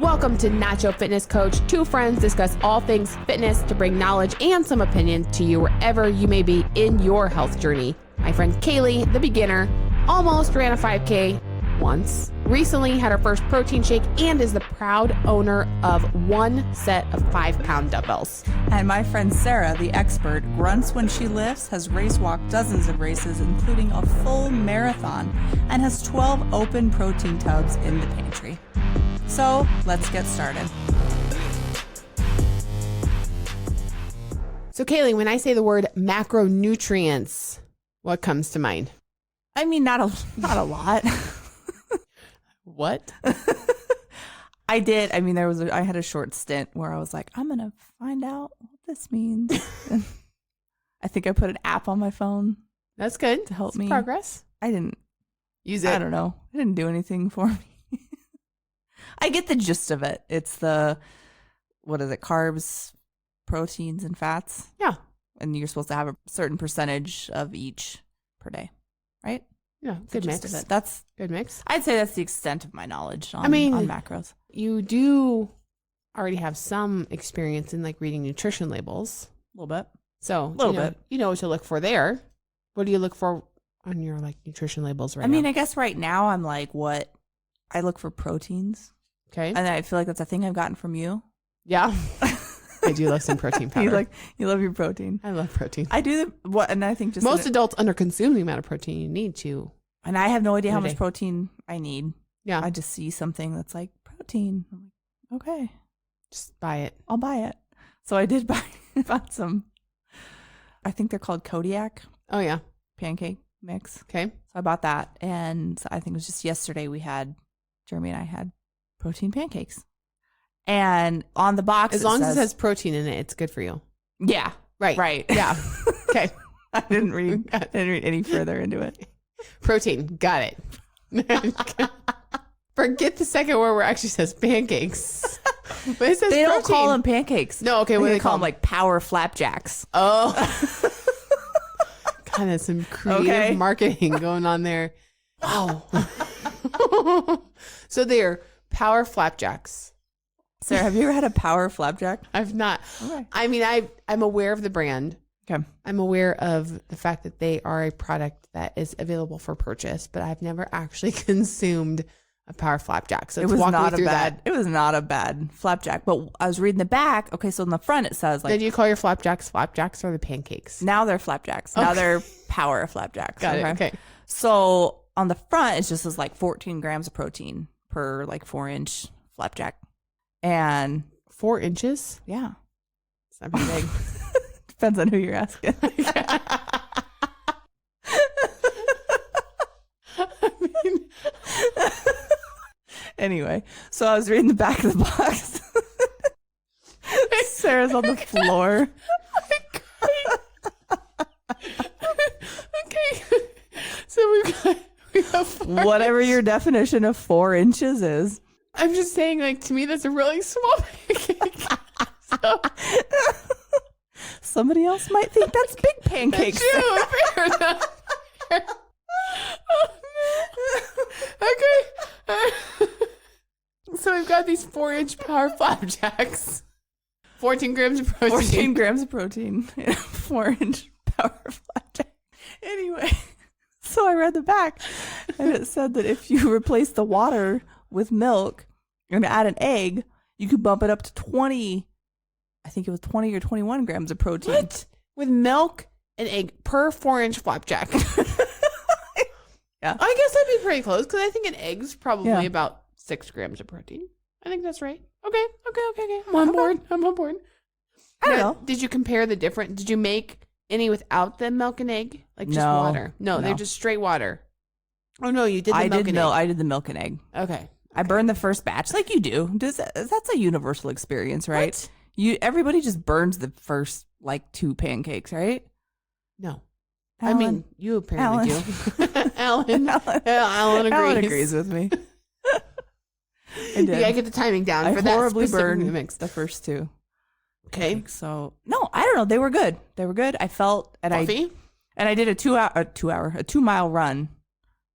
Welcome to Nacho Fitness Coach. Two friends discuss all things fitness to bring knowledge and some opinion to you wherever you may be in your health journey. My friend Caleigh, the beginner, almost ran a 5K once, recently had her first protein shake, and is the proud owner of one set of 5-pound dumbbells. And my friend Sara, the expert, grunts when she lifts, has race walked dozens of races, including a full marathon, and has 12 open protein tubs in the pantry. So let's get started. So Caleigh, when I say the word macronutrients, what comes to mind? I mean, not a lot. What? I had a short stint where I was like, I'm going to find out what this means. I think I put an app on my phone. That's good. To help That's me. Progress. I didn't Use it. I don't know. It didn't do anything for me. I get the gist of it. It's carbs, proteins, and fats. Yeah. And you're supposed to have a certain percentage of each per day, right? Yeah, good mix. That's good mix. I'd say that's the extent of my knowledge on macros. You do already have some experience in like reading nutrition labels. A little bit. So you know what to look for there. What do you look for on your like nutrition labels right now? I guess right now I'm like, what I look for proteins. Okay. And I feel like that's a thing I've gotten from you. Yeah. I do love some protein powder. You love your protein. I love protein. I do and I think just most adults underconsume the amount of protein you need to. And I have no idea how much protein I need. Yeah. I just see something that's like protein. I'm like, okay. Just buy it. I'll buy it. So I did bought some, I think they're called Kodiak. Oh yeah. Pancake mix. Okay. So I bought that. And I think it was just yesterday Jeremy and I had protein pancakes. And on the box, as long as it has protein in it, it's good for you. Yeah. Right. Yeah. Okay. I didn't read any further into it. Protein. Got it. Forget the second word where it actually says pancakes. But it says they protein. don't call them pancakes. No, okay. What do they call them? Like power flapjacks. Oh. Kind of some creative marketing going on there. Wow. So they're power flapjacks. Sarah, have you ever had a power flapjack? I've not. Okay. I mean, I'm aware of the brand. Okay. I'm aware of the fact that they are a product that is available for purchase, but I've never actually consumed a power flapjack. So it was not a bad flapjack. But I was reading the back. Okay, so on the front it says like. Did you call your flapjacks or the pancakes? Now they're flapjacks. Okay. Now they're power flapjacks. Got it. Okay. So on the front it just says like 14 grams of protein per like 4-inch flapjack. And 4 inches? Yeah. It's not very big. Depends on who you're asking. Anyway, so I was reading the back of the box. Sarah's on the floor. Okay. So we have whatever your definition of 4 inches is. I'm just saying, like, to me, that's a really small pancake. So. Somebody else might think that's big pancakes. That's true. Fair enough. Okay. So we've got these 4-inch power flapjacks. 14 grams of protein. 14 grams of protein. 4-inch power flapjack. Anyway, so I read the back, and it said that if you replace the water with milk and add an egg, you could bump it up to 20. I think it was 20 or 21 grams of protein. What? With milk and egg per 4-inch flapjack. Yeah. I guess that'd be pretty close because I think an egg's probably about 6 grams of protein. I think that's right. Okay. I'm on board. I don't know. Did you compare the different? Did you make any without the milk and egg? Like just water? No, they're just straight water. Oh no, you did the milk and egg. I did the milk and egg. Okay. I burned the first batch like you do. That's a universal experience, right? What? Everybody just burns the first like 2 pancakes, right? No. Alan. I mean, you apparently do. Alan agrees. Alan agrees with me. I did. You gotta get the timing down for that. I horribly burned mix. The first 2. Okay. So no, I don't know. They were good. I felt Coffee? I did a 2 mile run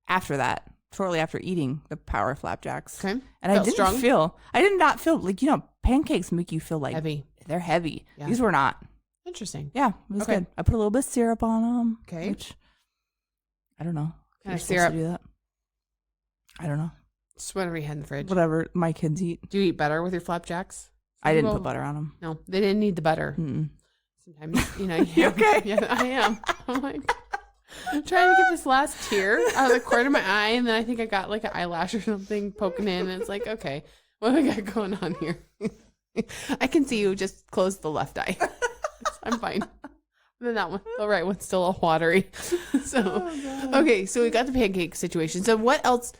after that. shortly after eating the Power Flapjacks. Okay. And I did not feel like, pancakes make you feel like heavy. They're heavy. Yeah. These were not. Interesting. Yeah, it was good. I put a little bit of syrup on them. Okay. Which, I don't know. Kind of syrup. Do that. I don't know. Just whatever you had in the fridge. Whatever my kids eat. Do you eat butter with your flapjacks? I didn't put butter on them. No, they didn't need the butter. Mm-mm. Sometimes, You okay? Yeah, I am. I'm like, I'm trying to get this last tear out of the corner of my eye, and then I think I got like an eyelash or something poking in, and it's like, okay, what do we got going on here? I can see you just close the left eye. I'm fine. Then that one, the right one's still all watery. So, okay, so we got the pancake situation. So what else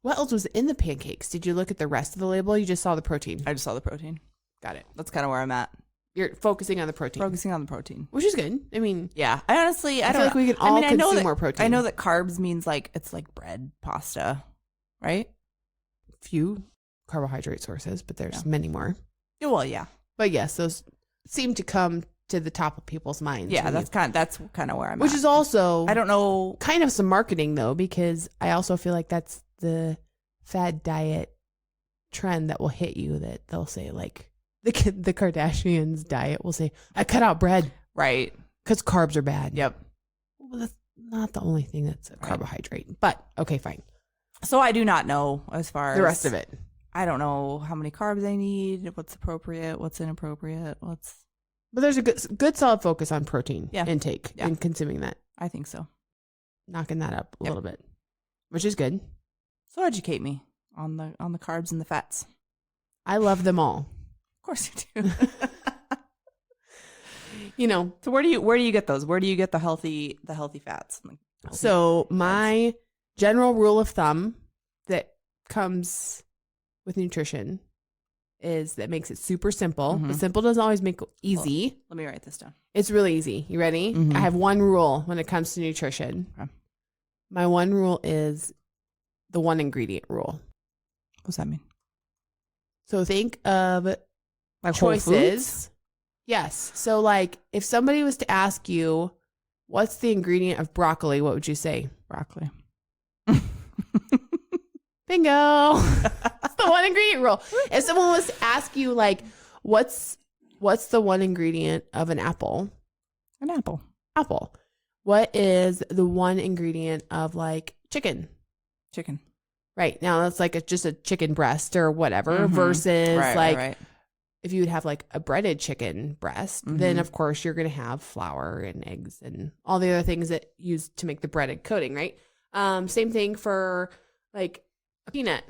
was in the pancakes? Did you look at the rest of the label? You just saw the protein. I just saw the protein. Got it. That's kind of where I'm at. You're focusing on the protein. Focusing on the protein. Which is good. I mean, yeah. I honestly, I feel like we can all consume more protein. I know that carbs means like, it's like bread, pasta, right? Few carbohydrate sources, but there's many more. Yeah, well, yeah. But yes, those seem to come to the top of people's minds. Yeah, that's kind of where I'm Which at. is also, I don't know, kind of some marketing though, because I also feel like that's the fad diet trend that will hit you, that they'll say like, the Kardashians diet will say, I cut out bread. Right. Because carbs are bad. Yep. Well, that's not the only thing that's a carbohydrate. But, okay, fine. So I do not know as far as the rest of it. I don't know how many carbs I need, what's appropriate, what's inappropriate, But there's a good solid focus on protein intake and consuming that. I think so. Knocking that up a little bit, which is good. So educate me on the carbs and the fats. I love them all. Of course you do. So where do you get those? Where do you get the healthy fats? So my general rule of thumb that comes with nutrition is that makes it super simple. Mm-hmm. But simple doesn't always make it easy. Well, let me write this down. It's really easy. You ready? Mm-hmm. I have one rule when it comes to nutrition. Okay. My one rule is the one ingredient rule. What's that mean? So think of like choices. Yes. So like if somebody was to ask you, what's the ingredient of broccoli? What would you say? Broccoli. Bingo. That's the one ingredient rule. If someone was to ask you like, what's the one ingredient of an apple? An apple. Apple. What is the one ingredient of like chicken? Chicken. Right. Now that's like just a chicken breast or whatever versus right. If you would have like a breaded chicken breast, then of course you're going to have flour and eggs and all the other things that used to make the breaded coating, right? Same thing for like a peanut.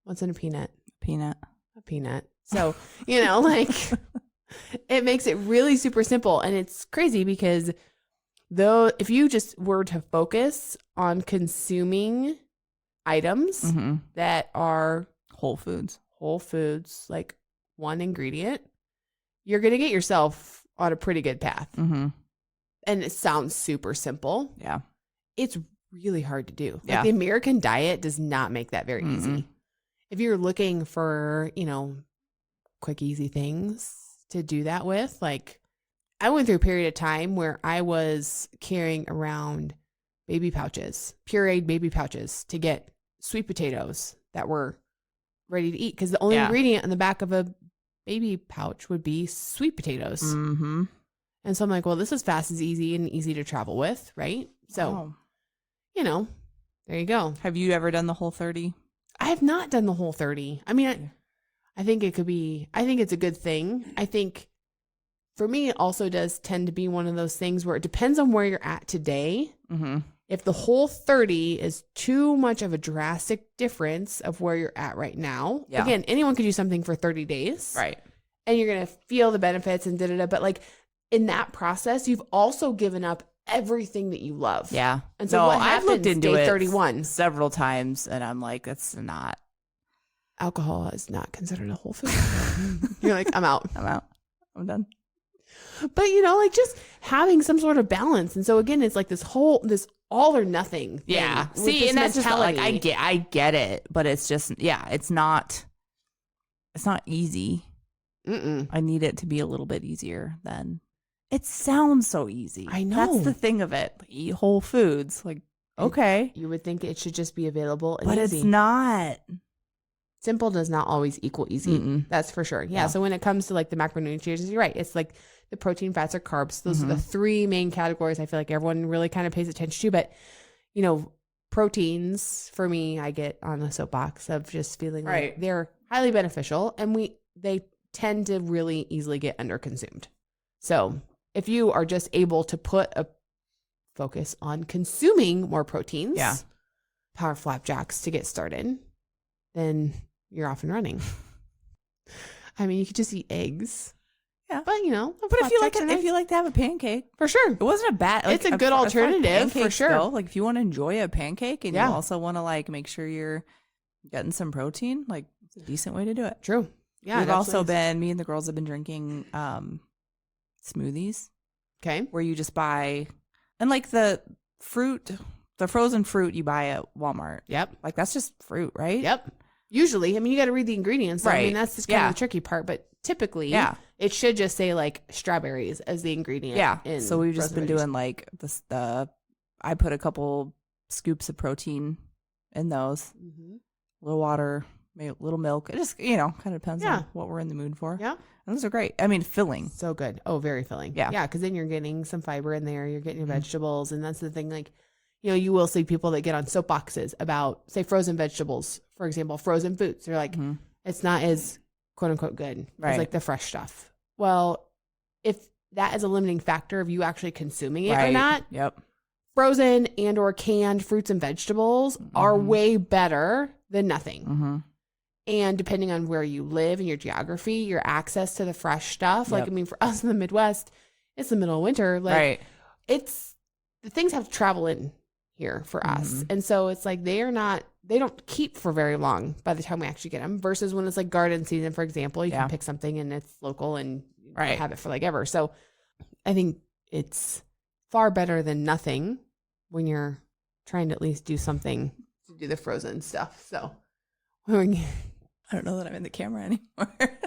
What's in a peanut? A peanut. So, like it makes it really super simple. And it's crazy because if you just were to focus on consuming items that are whole foods, like one ingredient, you're going to get yourself on a pretty good path. And it sounds super simple. Yeah. It's really hard to do. Yeah. Like the American diet does not make that very easy. If you're looking for, quick, easy things to do that with, like I went through a period of time where I was carrying around pureed baby pouches to get sweet potatoes that were ready to eat. Because the only ingredient on the back of a baby pouch would be sweet potatoes. And so I'm like, well, this is fast and easy to travel with, right? So, there you go. Have you ever done the Whole30? I have not done the Whole30. I mean, I think it's a good thing. I think for me, it also does tend to be one of those things where it depends on where you're at today. If the Whole30 is too much of a drastic difference of where you're at right now, again, anyone could do something for 30 days. Right. And you're going to feel the benefits and da-da-da. But like in that process, you've also given up everything that you love. Yeah. And so what happens, I've looked into day it 31? Several times, and I'm like, that's not. Alcohol is not considered a whole food. You're like, I'm out. I'm done. But, like just having some sort of balance. And so again, it's like this all or nothing thing. Yeah. See, and that's just like, I get it, but it's just, it's not easy. I need it to be a little bit easier than it sounds so easy. I know. That's the thing of it. Eat whole foods. Like, Okay. You would think it should just be available and But easy. it's not. Simple does not always equal easy. Mm-mm. That's for sure. Yeah. So when it comes to like the macronutrients, you're right. It's like the protein, fats, or carbs. Those are the three main categories I feel like everyone really kind of pays attention to. But, you know, proteins, for me, I get on a soapbox of just feeling like they're highly beneficial, and they tend to really easily get underconsumed. So if you are just able to put a focus on consuming more proteins, power flapjacks to get started, then you're off and running. I mean, you could just eat eggs. Yeah. But, you know, but if you like to have a pancake, for sure. It wasn't a bad, like, it's a good alternative for sure. Though, like if you want to enjoy a pancake and you also want to like make sure you're getting some protein, like it's a decent way to do it. True. Yeah. We've also been, me and the girls have been drinking smoothies. Okay. Where you just buy, and like the frozen fruit you buy at Walmart. Yep. Like that's just fruit, right? Yep. Usually, I mean, you got to read the ingredients. Right. I mean, that's just kind of the tricky part, but typically, it should just say like strawberries as the ingredient. Yeah. So we've just been doing like I put a couple scoops of protein in those, a little water, maybe a little milk. It just, you know, kind of depends on what we're in the mood for. Yeah. And those are great. I mean, filling. So good. Oh, very filling. Yeah. Yeah. Cause then you're getting some fiber in there. You're getting your vegetables. And that's the thing. Like, you know, you will see people that get on soapboxes about, say, frozen vegetables, for example, frozen foods. They're like, it's not as quote unquote good as like the fresh stuff. Well, if that is a limiting factor of you actually consuming it or not, frozen and or canned fruits and vegetables are way better than nothing. And depending on where you live and your geography, your access to the fresh stuff, like, I mean, for us in the Midwest, it's the middle of winter. Like, it's, the things have to travel in here for us. And so it's like they don't keep for very long by the time we actually get them, versus when it's like garden season, for example, you can pick something and it's local and have it for like ever. So I think it's far better than nothing when you're trying to at least do something to do the frozen stuff. So I don't know that I'm in the camera anymore.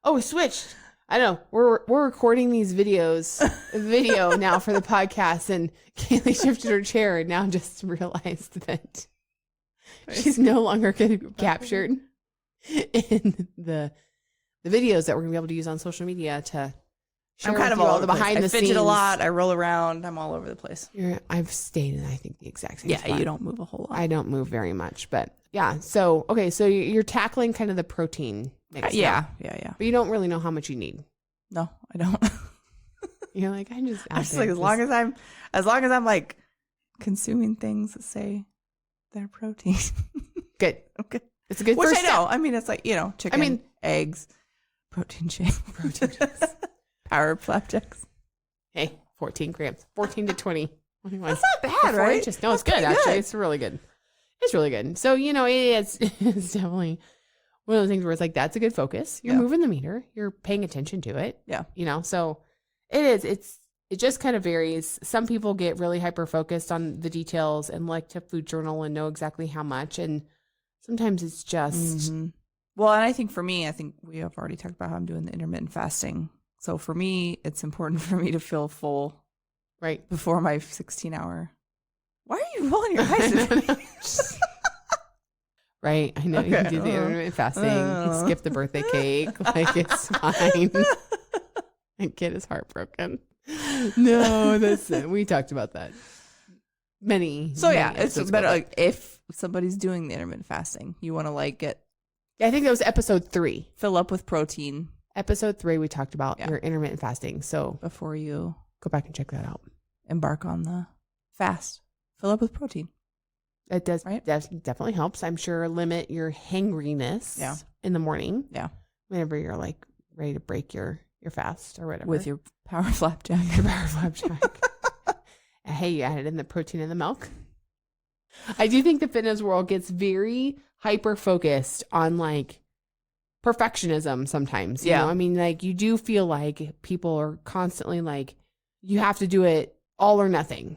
Oh, we switched. I know we're recording these video now for the podcast, and Caleigh shifted her chair and now just realized that she's no longer going to be captured in the videos that we're going to be able to use on social media to share. I'm kind of all the behind the scenes. I fidget a lot. I roll around. I'm all over the place. I've stayed in, I think, the exact same spot. You don't move a whole lot. I don't move very much, but yeah. So, okay. So you're tackling kind of the protein mix. Yeah. But you don't really know how much you need. No, I don't. You're like, I'm just like, as long as I'm like consuming things that say they're protein. Good. Okay. It's a good Which first I know. step. I mean, it's like, you know, chicken, eggs, protein shake, power flapjacks. Hey, 14 grams, 14 to 20. That's not bad, right? Inches. No, it's good. Actually, it's really good. It's really good. So, you know, it's definitely one of those things where it's like, that's a good focus. You're moving the meter. You're paying attention to it. Yeah. You know, so it just kind of varies. Some people get really hyper focused on the details and like to food journal and know exactly how much. And sometimes it's just. Well, and I think for me, we have already talked about how I'm doing the intermittent fasting. So for me, it's important for me to feel full before my 16-hour. Why are you rolling your eyes? Right. I know. You can do the intermittent fasting. You skip the birthday cake. Like, it's fine. And kid is heartbroken. No, we talked about that. It's better. Like, if somebody's doing the intermittent fasting, you want to like get. I think that was episode 3. Fill up with protein. Episode 3, we talked about your intermittent fasting. So before you go back and check that out, embark on the fast, fill up with protein. It does, definitely helps. I'm sure limit your hangriness in the morning. Yeah. Whenever you're like ready to break your fast or whatever. With your power flapjack. Hey, you added in the protein in the milk. I do think the fitness world gets very hyper focused on like perfectionism sometimes. You know? I mean, like, you do feel like people are constantly like, you have to do it all or nothing.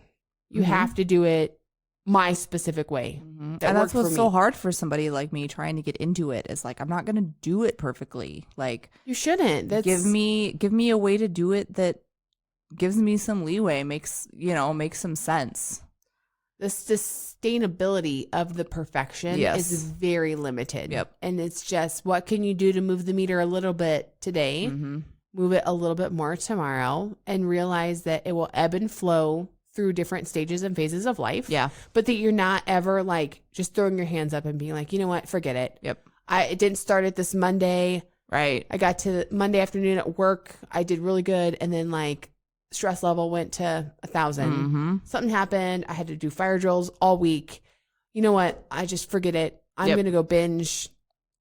You have to do it my specific way. And that's what's so hard for somebody like me trying to get into it, is like, I'm not going to do it perfectly. Like, you shouldn't. Give me a way to do it that gives me some leeway, makes some sense. the sustainability of the perfection is very limited. Yep. And it's just, what can you do to move the meter a little bit today, move it a little bit more tomorrow, and realize that it will ebb and flow through different stages and phases of life. Yeah. But that you're not ever like just throwing your hands up and being like, you know what, forget it. Yep. It didn't start at this Monday. Right. I got to Monday afternoon at work. I did really good. And then like stress level went to 1,000. Something happened. I had to do fire drills all week. You know what? I just forget it. I'm going to go binge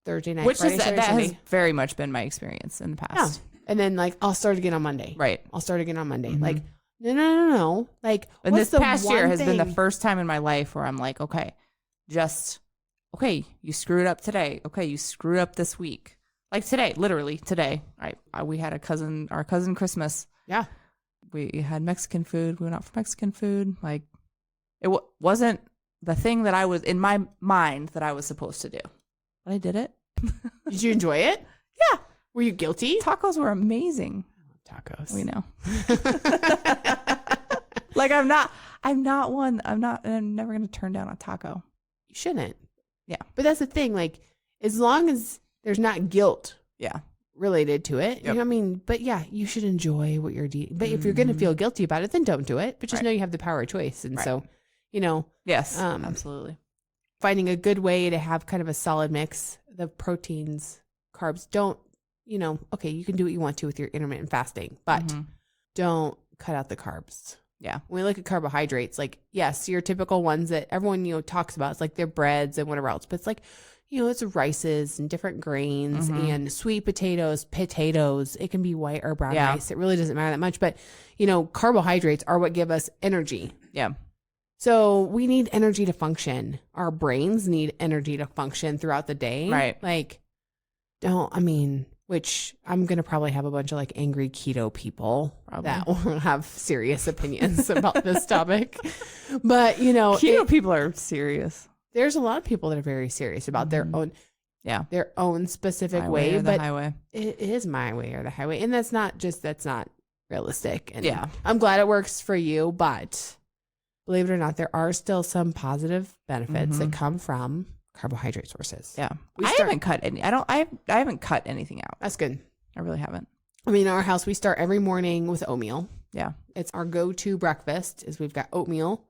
Thursday night. Which Friday, is Saturday, that Sunday. has very much been my experience in the past. Yeah. And then like, I'll start again on Monday. Right. I'll start again on Monday. Like, no. Like, and what's this the past year one has been the thing- first time in my life where I'm like, okay, you screwed up today. Okay, you screwed up this week. Like today, literally today, we had our cousin Christmas. Yeah. We had Mexican food. We went out for Mexican food. Like it wasn't the thing that I was in my mind that I was supposed to do. But I did it. Did you enjoy it? Yeah. Were you guilty? Tacos were amazing. Tacos. We know. Like I'm never going to turn down a taco. You shouldn't. Yeah. But that's the thing. Like, as long as there's not guilt related to it, you know what I mean? But yeah, you should enjoy what you're doing. But if you're going to feel guilty about it, then don't do it. But just know you have the power of choice. And so, you know. Yes, absolutely. Finding a good way to have kind of a solid mix of proteins, carbs. Don't, okay, you can do what you want to with your intermittent fasting, but don't cut out the carbs. Yeah. When we look at carbohydrates, like, yes, your typical ones that everyone, talks about, it's like their breads and whatever else, but it's like, it's rices and different grains and sweet potatoes. It can be white or brown rice. It really doesn't matter that much, but, carbohydrates are what give us energy. Yeah. So we need energy to function. Our brains need energy to function throughout the day. Right. Like, which I'm going to probably have a bunch of like angry keto people that will have serious opinions about this topic. But, keto people are serious. There's a lot of people that are very serious about their own specific way. But highway. It is my way or the highway. And that's not realistic. And yeah. I'm glad it works for you, but believe it or not, there are still some positive benefits that come from carbohydrate sources. Yeah. I haven't cut anything out. That's good. I really haven't. In our house, we start every morning with oatmeal. Yeah. It's our go-to breakfast is we've got oatmeal,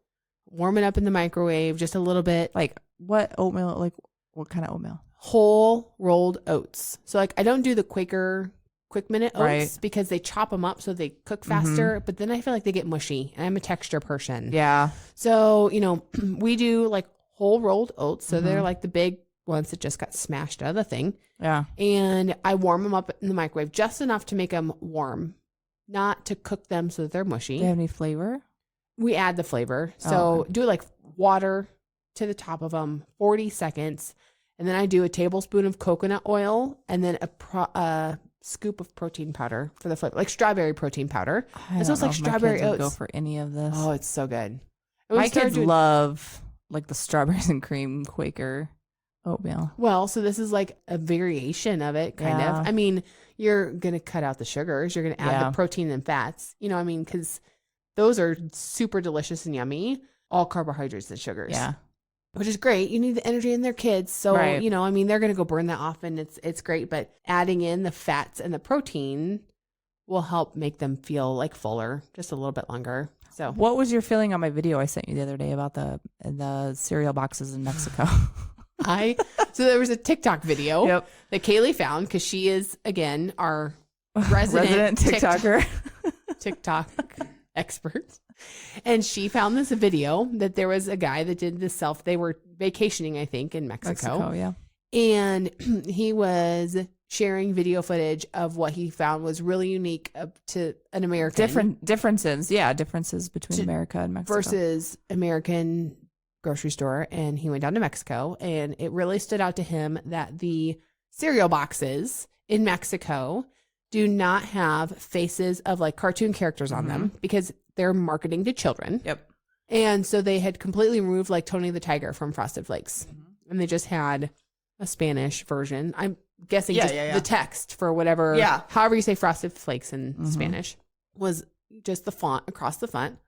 warm it up in the microwave just a little bit. Like what oatmeal? Like what kind of oatmeal? Whole rolled oats. So like I don't do the Quaker quick minute oats because they chop them up so they cook faster, but then I feel like they get mushy and I'm a texture person. Yeah. So, we do like whole rolled oats. So they're like the big ones that just got smashed out of the thing. Yeah. And I warm them up in the microwave just enough to make them warm, not to cook them so that they're mushy. Do they have any flavor? We add the flavor. So do like water to the top of them, 40 seconds. And then I do a tablespoon of coconut oil and then a scoop of protein powder for the flavor, like strawberry protein powder. And so it's like strawberry oats. Go for any of this. Oh, it's so good. My kids love like the strawberries and cream Quaker oatmeal. Well, so this is like a variation of it, kind of. You're going to cut out the sugars. You're going to add the protein and fats, because those are super delicious and yummy. All carbohydrates and sugars. Yeah. Which is great. You need the energy in their kids. So, they're going to go burn that off and it's great. But adding in the fats and the protein will help make them feel like fuller just a little bit longer. So what was your feeling on my video I sent you the other day about the cereal boxes in Mexico? So there was a TikTok video that Caleigh found because she is, again, our resident TikToker. TikTok expert. And she found this video that there was a guy that did this they were vacationing, I think, in Mexico. Yeah. And he was sharing video footage of what he found was really unique to an American. Differences between America and Mexico. Versus American grocery store. And he went down to Mexico and it really stood out to him that the cereal boxes in Mexico do not have faces of like cartoon characters on them because they're marketing to children. Yep. And so they had completely removed like Tony the Tiger from Frosted Flakes. And they just had a Spanish version. I'm guessing the text for whatever, however you say Frosted Flakes in Spanish was just the font across the front.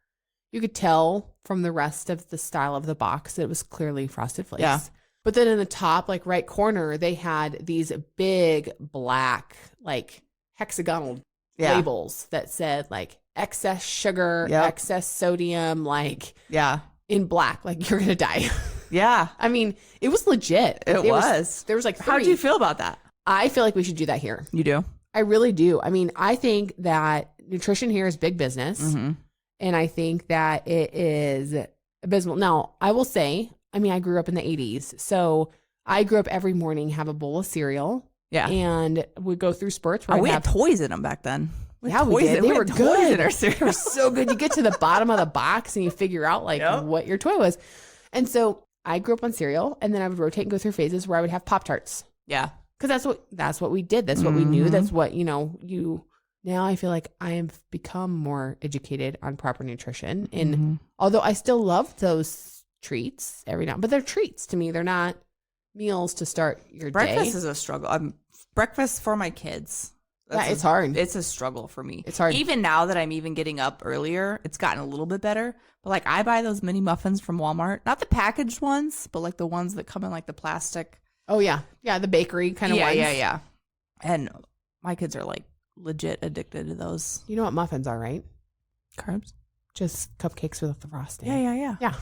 You could tell from the rest of the style of the box that it was clearly Frosted Flakes. Yeah. But then in the top, like right corner, they had these big black, like hexagonal labels that said like excess sugar, excess sodium, like in black, like you're going to die. Yeah. I mean, it was legit. It was. There was like 3. How do you feel about that? I feel like we should do that here. You do? I really do. I mean, I think that nutrition here is big business. Mm-hmm. And I think that it is abysmal. Now, I will say, I mean, I grew up in the 80s. So I grew up every morning, have a bowl of cereal. Yeah. And we'd go through spurts where we had toys in them back then. We did. They were good. In our cereal. They were so good. You get to the bottom of the box and you figure out like what your toy was. And so I grew up on cereal, and then I would rotate and go through phases where I would have Pop-Tarts. Yeah. Because that's what we did. That's what we knew. That's what, now I feel like I have become more educated on proper nutrition. And although I still love those treats every now, but they're treats to me. They're not meals to start your day. Breakfast is a struggle. Breakfast for my kids. It's hard. It's a struggle for me. It's hard. Even now that I'm even getting up earlier, it's gotten a little bit better. But like I buy those mini muffins from Walmart, not the packaged ones, but like the ones that come in like the plastic. Oh yeah. Yeah. The bakery kind of ones. Yeah. And my kids are like legit addicted to those. You know what muffins are, right? Carbs. Just cupcakes with the frosting. Yeah.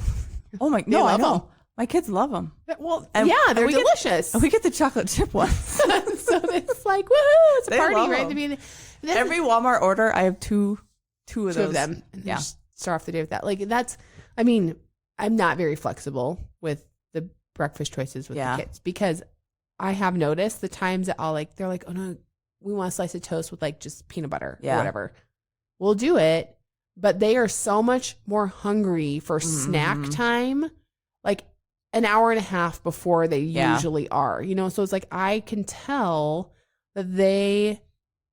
Oh my, no, I know. them. My kids love them. Well, they're delicious. We get the chocolate chip ones. So it's like, woohoo, it's a party right at the beginning. Every Walmart order, I have two of them. Yeah. Start off the day with that. Like I'm not very flexible with the breakfast choices with the kids because I have noticed the times that they're like, oh no, we want a slice of toast with like just peanut butter or whatever. We'll do it. But they are so much more hungry for snack time, like an hour and a half before they usually are, So it's like, I can tell that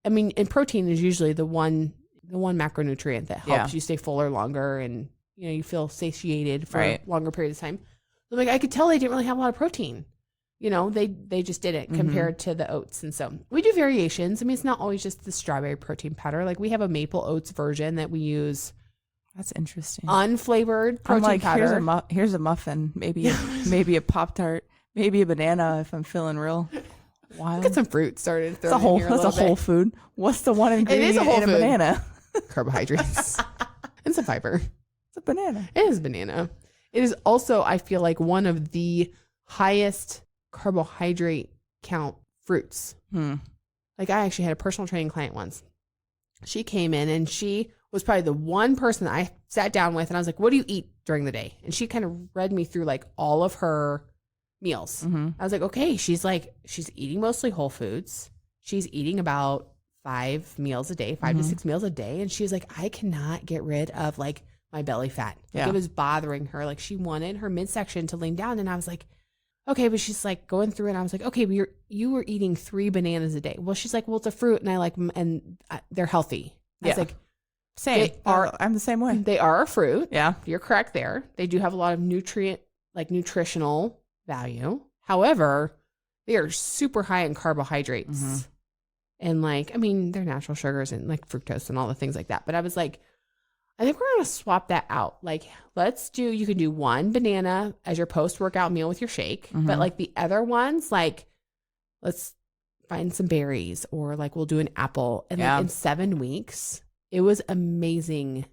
and protein is usually the one macronutrient that helps you stay fuller longer and, you feel satiated for a longer period of time. So like, I could tell they didn't really have a lot of protein. They just didn't compared to the oats. And so we do variations. I mean, it's not always just the strawberry protein powder. Like we have a maple oats version that we use. That's interesting. Unflavored protein powder. Here's a muffin, maybe a Pop-Tart, maybe a banana if I'm feeling real wild. Get some fruit started. That's a whole food. What's the one ingredient in a banana? Carbohydrates and some fiber. It's a banana. It is banana. It is also, I feel like, one of the highest carbohydrate count fruits. Like I actually had a personal training client once. She came in and she was probably the one person that I sat down with and I was like, what do you eat during the day? And she kind of read me through like all of her meals. I was like, okay. She's eating mostly whole foods. She's eating about 5 meals a day, 5 to 6 meals a day. And she's like, I cannot get rid of like my belly fat. Like it was bothering her. Like she wanted her midsection to lean down. And I was like, okay, but she's like going through it. And I was like, okay, but you were eating 3 bananas a day. Well, she's like, well, it's a fruit and I like them and they're healthy. I was like, same. I'm the same way. They are a fruit. Yeah. You're correct there. They do have a lot of nutritional value. However, they are super high in carbohydrates. And they're natural sugars and like fructose and all the things like that. But I was like, I think we're going to swap that out. Like, you can do 1 banana as your post-workout meal with your shake. But like the other ones, like, let's find some berries or like we'll do an apple. And like in 7 weeks, it was amazing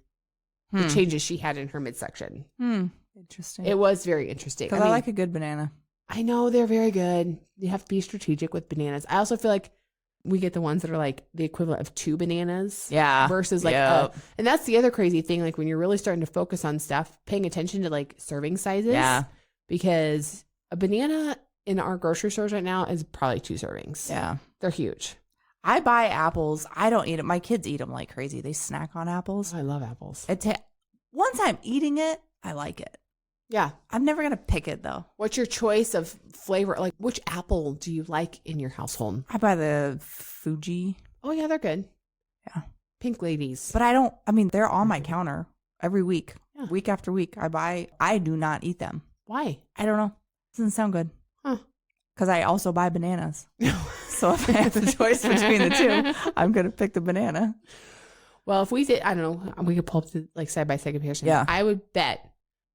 the changes she had in her midsection. Interesting. It was very interesting. Because I like a good banana. I know they're very good. You have to be strategic with bananas. I also feel like we get the ones that are like the equivalent of 2 bananas. Yeah. Versus like, and that's the other crazy thing. Like when you're really starting to focus on stuff, paying attention to like serving sizes. Yeah. Because a banana in our grocery stores right now is probably 2 servings. Yeah. They're huge. I buy apples. I don't eat them. My kids eat them like crazy. They snack on apples. Oh, I love apples. Once I'm eating it, I like it. Yeah. I'm never going to pick it though. What's your choice of flavor? Like which apple do you like in your household? I buy the Fuji. Oh yeah, they're good. Yeah. Pink ladies. But they're on my counter every week, week after week. I do not eat them. Why? I don't know. Doesn't sound good. Huh. Because I also buy bananas. So if I have the choice between the two, I'm going to pick the banana. Well, if we did, I don't know, we could pull up the like side-by-side comparison. Yeah. I would bet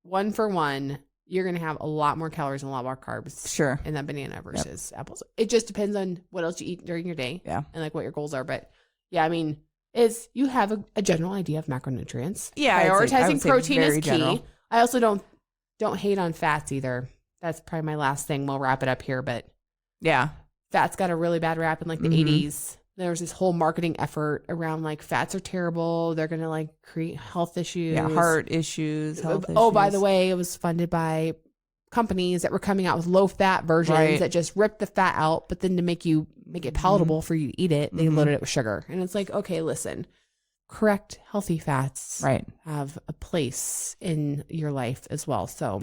1 for 1, you're going to have a lot more calories and a lot more carbs. Sure. In that banana versus apples. It just depends on what else you eat during your day. Yeah. And like what your goals are. But yeah, I mean, you have a general idea of macronutrients. Yeah. Prioritizing protein is key. General. I also don't hate on fats either. That's probably my last thing. We'll wrap it up here, but yeah, fats got a really bad rap in like the 80s. There was this whole marketing effort around like fats are terrible. They're going to like create health issues. Yeah, heart issues, health issues. Oh, by the way, it was funded by companies that were coming out with low fat versions that just ripped the fat out, but then to make it palatable for you to eat it, they loaded it with sugar. And it's like, okay, listen, correct healthy fats have a place in your life as well. So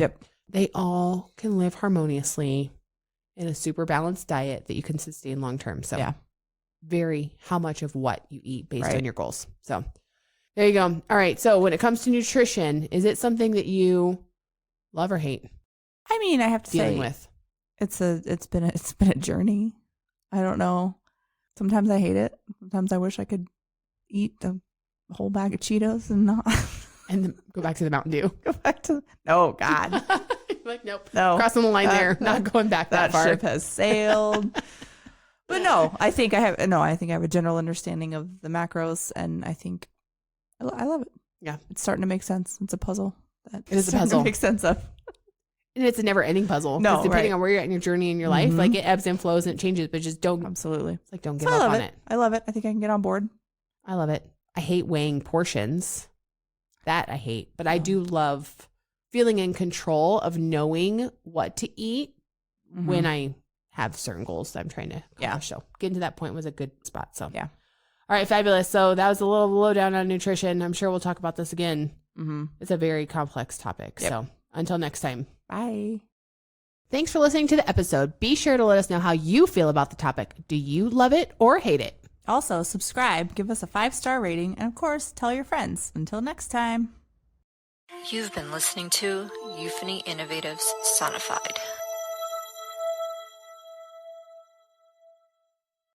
they all can live harmoniously in a super balanced diet that you can sustain long term. So vary how much of what you eat based on your goals. So there you go. All right. So when it comes to nutrition, is it something that you love or hate? I mean, I have to dealing say with? It's been a journey. I don't know. Sometimes I hate it. Sometimes I wish I could eat a whole bag of Cheetos and not and then go back to the Mountain Dew. No, God. Like, nope. No. Crossing the line there. Not going back that far. That ship has sailed. But no, I think I have a general understanding of the macros, and I think I love it. Yeah. It's starting to make sense. It's a puzzle. It is a puzzle. Makes sense of. And it's a never ending puzzle. No, depending on where you're at in your journey in your life, like it ebbs and flows and it changes, but just don't. Absolutely. It's like don't give up on it. I love it. I think I can get on board. I love it. I hate weighing portions. That I hate. But I do love feeling in control of knowing what to eat when I have certain goals that I'm trying to accomplish. So getting to that point was a good spot. So yeah. All right, fabulous. So that was a little lowdown on nutrition. I'm sure we'll talk about this again. It's a very complex topic. Yep. So until next time. Bye. Thanks for listening to the episode. Be sure to let us know how you feel about the topic. Do you love it or hate it? Also, subscribe, give us a 5-star rating, and of course, tell your friends. Until next time. You've been listening to Euphony Innovatives Sonified.